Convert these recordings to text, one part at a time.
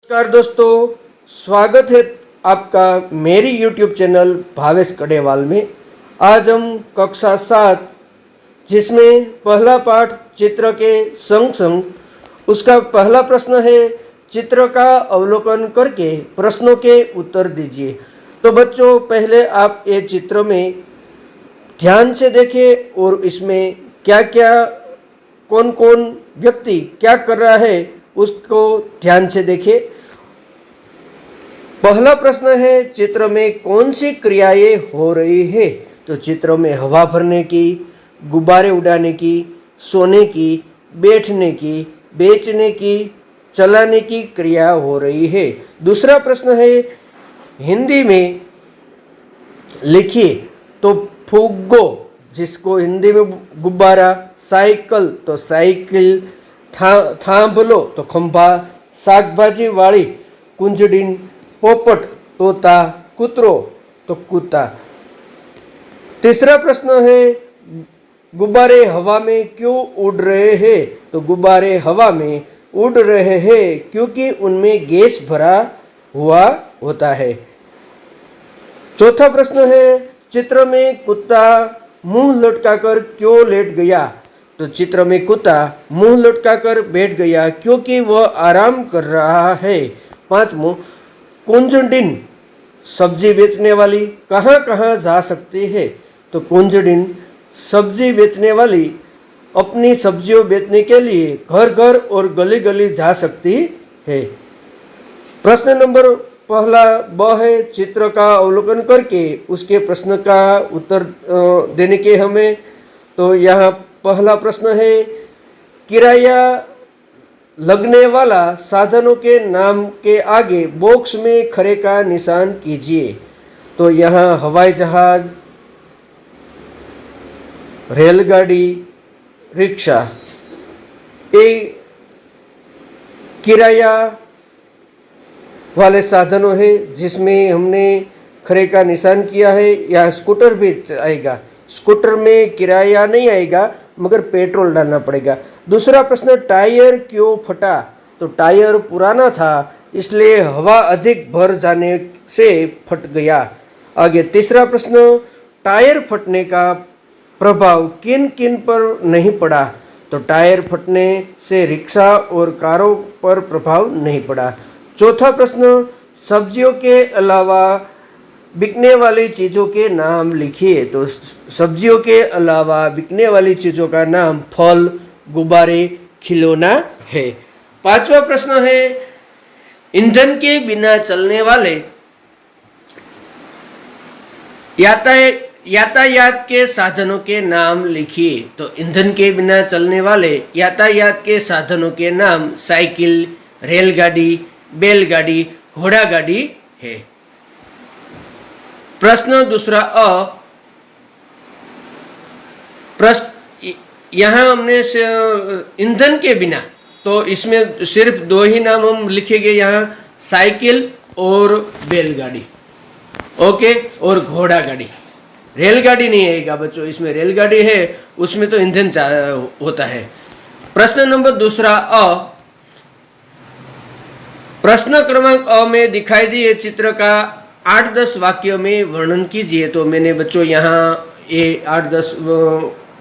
नमस्कार दोस्तों, स्वागत है आपका मेरी YouTube चैनल भावेश कडेवाल में। आज हम कक्षा 7 जिसमें पहला पाठ चित्र के संग संग उसका पहला प्रश्न है, चित्र का अवलोकन करके प्रश्नों के उत्तर दीजिए। तो बच्चों, पहले आप ये चित्र में ध्यान से देखें और इसमें क्या क्या कौन कौन व्यक्ति क्या कर रहा है उसको ध्यान से देखें। पहला प्रश्न है, चित्र में कौन सी क्रियाएं हो रही है? तो चित्र में हवा भरने की, गुब्बारे उड़ाने की, सोने की, बैठने की, बेचने की, चलाने की क्रिया हो रही है। दूसरा प्रश्न है, हिंदी में लिखिए। तो फुग्गो, जिसको हिंदी में गुब्बारा, साइकिल तो साइकिल, थांभलो तो खंभा, शाकभाजी वाली कुंजड़ीन, पोपट तोता, कुतरो तो कुत्ता। तीसरा प्रश्न है, गुब्बारे हवा में क्यों उड़ रहे हैं? तो गुब्बारे हवा में उड़ रहे हैं क्योंकि उनमें गैस भरा हुआ होता है। चौथा प्रश्न है, चित्र में कुत्ता मुंह लटकाकर क्यों लेट गया? तो चित्र में कुत्ता मुंह लटकाकर बैठ गया क्योंकि वह आराम कर रहा है। पांचवों, कुंजड़िन सब्जी बेचने वाली कहाँ कहाँ जा सकती है? तो कुंजड़िन सब्जी बेचने वाली अपनी सब्जियों बेचने के लिए घर घर और गली गली जा सकती है। प्रश्न नंबर पहला ब है, चित्र का अवलोकन करके उसके प्रश्न का उत्तर देने के हमें। तो यहाँ पहला प्रश्न है, किराया लगने वाला साधनों के नाम के आगे बॉक्स में खरे का निशान कीजिए। तो यहाँ हवाई जहाज, रेलगाड़ी, रिक्शा, ये किराया वाले साधनों है जिसमें हमने खरे का निशान किया है। यहाँ स्कूटर भी आएगा, स्कूटर में किराया नहीं आएगा मगर पेट्रोल डालना पड़ेगा। दूसरा प्रश्न, टायर क्यों फटा? तो टायर पुराना था इसलिए हवा अधिक भर जाने से फट गया। आगे तीसरा प्रश्न, टायर फटने का प्रभाव किन किन पर नहीं पड़ा? तो टायर फटने से रिक्शा और कारों पर प्रभाव नहीं पड़ा। चौथा प्रश्न, सब्जियों के अलावा बिकने वाली चीज़ों के नाम लिखिए। तो सब्जियों के अलावा बिकने वाली चीज़ों का नाम फल, गुब्बारे, खिलौना है। पांचवा प्रश्न है, ईंधन के बिना चलने वाले यातायात के साधनों के नाम लिखिए। तो ईंधन के बिना चलने वाले यातायात के साधनों के नाम साइकिल, रेलगाड़ी, बैलगाड़ी, घोड़ा गाड़ी है। प्रश्न दूसरा यहाँ हमने ईंधन के बिना, तो इसमें सिर्फ दो ही नाम हम लिखेंगे यहाँ, साइकिल और बैलगाड़ी, ओके, और घोड़ा गाड़ी। रेलगाड़ी नहीं आएगा बच्चों, इसमें रेलगाड़ी है उसमें तो ईंधन होता है। प्रश्न नंबर दूसरा प्रश्न क्रमांक में दिखाई दिए चित्र का 8-10 वाक्यों में वर्णन कीजिए। तो मैंने बच्चों यहाँ ये 8-10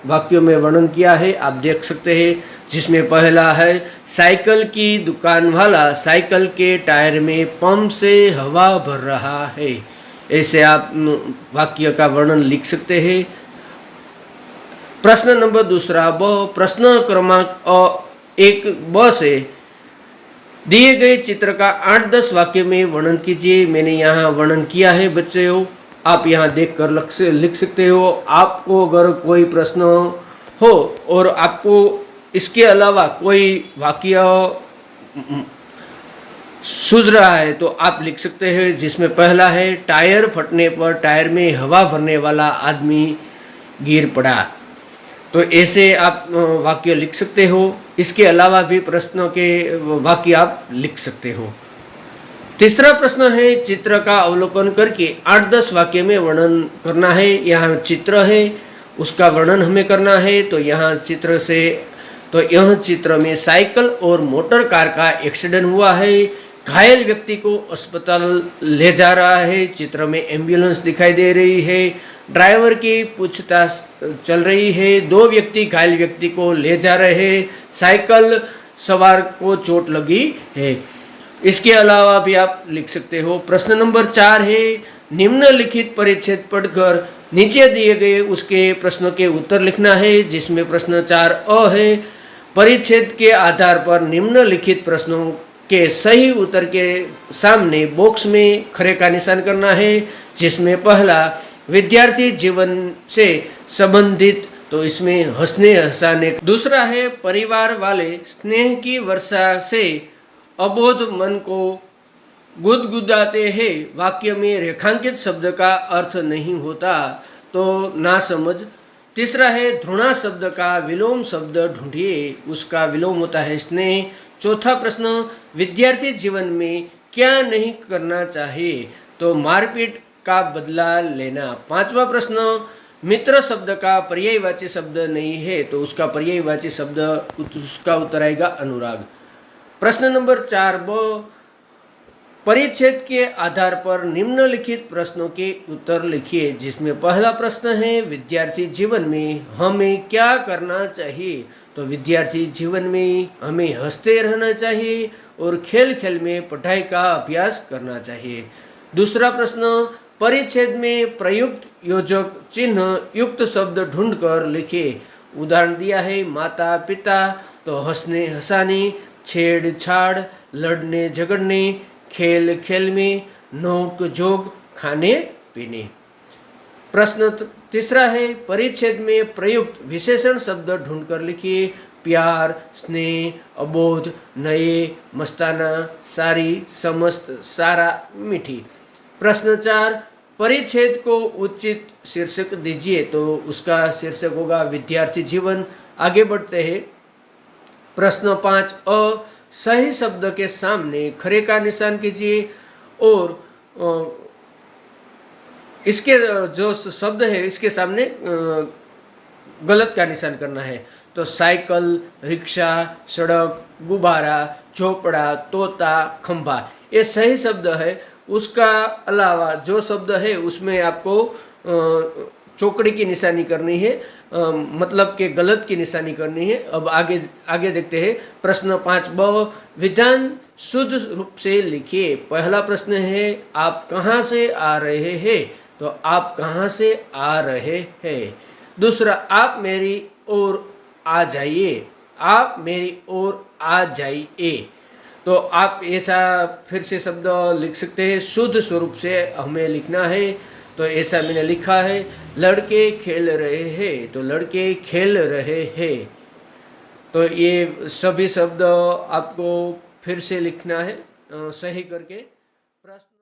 वाक्यों में वर्णन किया है, आप देख सकते हैं। जिसमें पहला है, साइकिल की दुकान वाला साइकिल के टायर में पंप से हवा भर रहा है। ऐसे आप वाक्य का वर्णन लिख सकते हैं। प्रश्न नंबर दूसरा प्रश्न क्रमांक 1 ब से दिए गए चित्र का 8-10 वाक्य में वर्णन कीजिए। मैंने यहाँ वर्णन किया है बच्चों, आप यहाँ देखकर लिख सकते हो। आपको अगर कोई प्रश्न हो और आपको इसके अलावा कोई वाक्य सूझ रहा है तो आप लिख सकते हैं। जिसमें पहला है, टायर फटने पर टायर में हवा भरने वाला आदमी गिर पड़ा। तो ऐसे आप वाक्य लिख सकते हो। इसके अलावा भी प्रश्नों के वाक्य आप लिख सकते हो। तीसरा प्रश्न है, चित्र का अवलोकन करके 8-10 वाक्य में वर्णन करना है। यहाँ चित्र है, उसका वर्णन हमें करना है। तो यहाँ चित्र से, तो यह चित्र में साइकिल और मोटर कार का एक्सीडेंट हुआ है। घायल व्यक्ति को अस्पताल ले जा रहा है। चित्र में एम्बुलेंस दिखाई दे रही है। ड्राइवर की पूछताछ चल रही है। दो व्यक्ति घायल व्यक्ति को ले जा रहे हैं। साइकिल सवार को चोट लगी है। इसके अलावा भी आप लिख सकते हो। प्रश्न नंबर 4 है, निम्नलिखित परिच्छेद पढ़कर नीचे दिए गए उसके प्रश्नों के उत्तर लिखना है, जिसमें प्रश्न 4 अ है। परिच्छेद के आधार पर निम्नलिखित प्रश्नों के सही उत्तर के सामने बॉक्स में खरे का निशान करना है, जिसमें पहला विद्यार्थी जीवन से संबंधित, तो इसमें हंसने हंसाने। दूसरा है, परिवार वाले स्नेह की वर्षा से अबोध मन को गुदगुदाते हैं। वाक्य में रेखांकित शब्द का अर्थ नहीं होता, तो ना समझ। तीसरा है, ध्रुणा शब्द का विलोम शब्द ढूंढिए, उसका विलोम होता है स्नेह। चौथा प्रश्न, विद्यार्थी जीवन में क्या नहीं करना चाहिए, तो मारपीट का बदला लेना। पांचवा प्रश्न, मित्र शब्द का पर्यायवाची शब्द नहीं है, तो उसका पर्यायवाची शब्द, उसका उत्तर आएगा अनुराग। प्रश्न नंबर 4 ब, परिच्छेद के आधार पर निम्नलिखित प्रश्नों के उत्तर लिखिए, जिसमें पहला प्रश्न है, विद्यार्थी जीवन में हमें क्या करना चाहिए, तो विद्यार्थी जीवन में हमें हंसते रहना चाहिए और खेल खेल में पढ़ाई का अभ्यास करना चाहिए। दूसरा प्रश्न, परिच्छेद में प्रयुक्त योजक चिन्ह युक्त शब्द ढूंढकर लिखिए। उदाहरण दिया है, माता पिता, तो हंसने हंसाने, छेड़छाड़, लड़ने झगड़ने, खेल खेल में, नोक झोंक, खाने पीने। प्रश्न तीसरा है, परिच्छेद में प्रयुक्त विशेषण शब्द ढूंढकर लिखिए। प्यार, स्नेह, अबोध, नए, मस्ताना, सारी, समस्त, सारा, मीठी। प्रश्न 4, परिच्छेद को उचित शीर्षक दीजिए, तो उसका शीर्षक होगा विद्यार्थी जीवन। आगे बढ़ते हैं। प्रश्न 5 अ, सही शब्द के सामने खरे का निशान कीजिए और इसके जो शब्द है इसके सामने गलत का निशान करना है। तो साइकिल, रिक्शा, सड़क, गुब्बारा, झोपड़ा, तोता, खंभा, ये सही शब्द है। उसका अलावा जो शब्द है उसमें आपको चौकड़ी की निशानी करनी है, मतलब के गलत की निशानी करनी है। अब आगे देखते हैं। प्रश्न 5 ब, विधान शुद्ध रूप से लिखिए। पहला प्रश्न है, आप कहाँ से आ रहे हैं, तो आप कहाँ से आ रहे हैं। दूसरा, आप मेरी ओर आ जाइए, आप मेरी ओर आ जाइए, तो आप ऐसा फिर से शब्द लिख सकते हैं। शुद्ध स्वरूप से हमें लिखना है, तो ऐसा मैंने लिखा है। लड़के खेल रहे हैं, तो लड़के खेल रहे हैं, तो ये सभी शब्द आपको फिर से लिखना है सही करके। प्रश्न